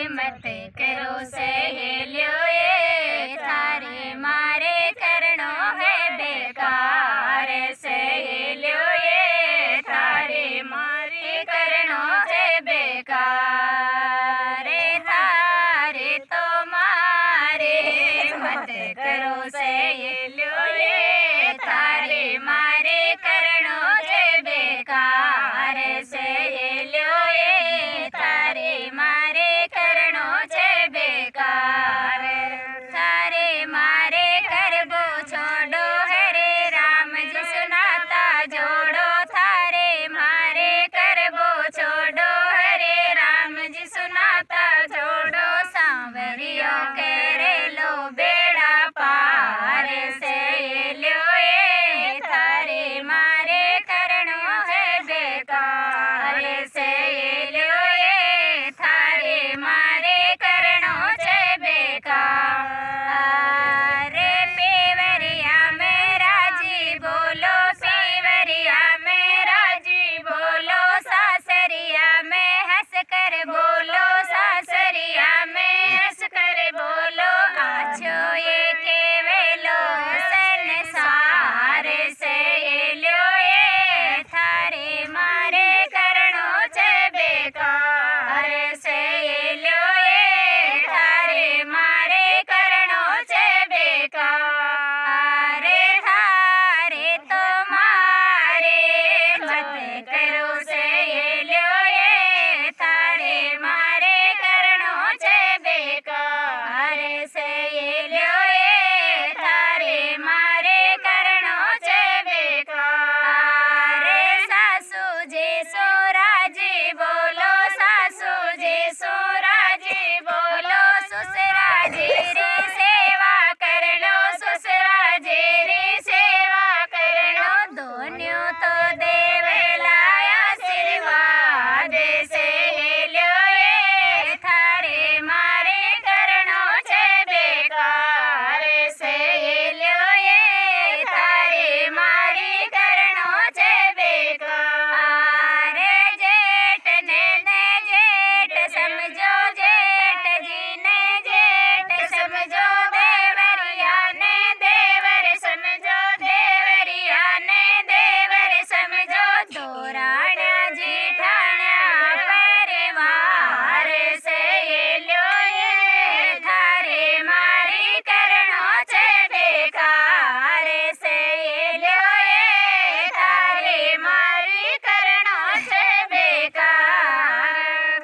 मत करो सहेलियो ये थारे मारे करनो है बेकार। सहेलियो ये थारे मारे करनो है बेकार। थारे तो मारे मत करो सहेलियो ये थारे मारे करनो है बेकार। सहेलियो ये थारे मारे करनो है बेकार। थारे मारे करबो छोड़ो हरे राम जी सुनाता जोड़ो। थारे मारे करबो छोड़ो हरे राम जी सुनाता जोड़ो। सांवरियो करे लो बेड़ा पार। सहेलियो ये थारे मारे करनो है बेकार। सहेलियो ये थारे मारे करनो है बेकार। पेवरिया में राजी बोलो पेवरिया में राजी बोलो। सासरिया में हंस कर बोलो सासरिया में हंस कर बोलो। आछो ये केवलो संसार। सहेलियो ये थारे मारे करनो है बेकार। सहेलियो ये थारे मारे करनो है बेकार। थारे तो मारे मत करो सहेलियो ये थारे मारे करनो है बेकार। सहेलियो ये थारे मारे करनो है बेकार। सासू जी सोराजी बोलो सासू जी सोराजी बोलो। ससुरा जी री सेवा कर लो ससुरा जी री सेवा कर लो। दोनों तो देवेला आशीर्वाद। सहेलियो ये थारे मारे करनो है बेकार। सहेलियो ये थारे मारे करनो है बेकार। जेठ ने जेठ समझो जेठ जी ने जेठ समझो। देवरिया ने देवर समझो देवरिया ने देवर समझो। दोराना जीठाना परिवार। सहेलियो ये थारे मारे करनो है बेकार। सहेलियो ये थारे मारे करनो है बेकार।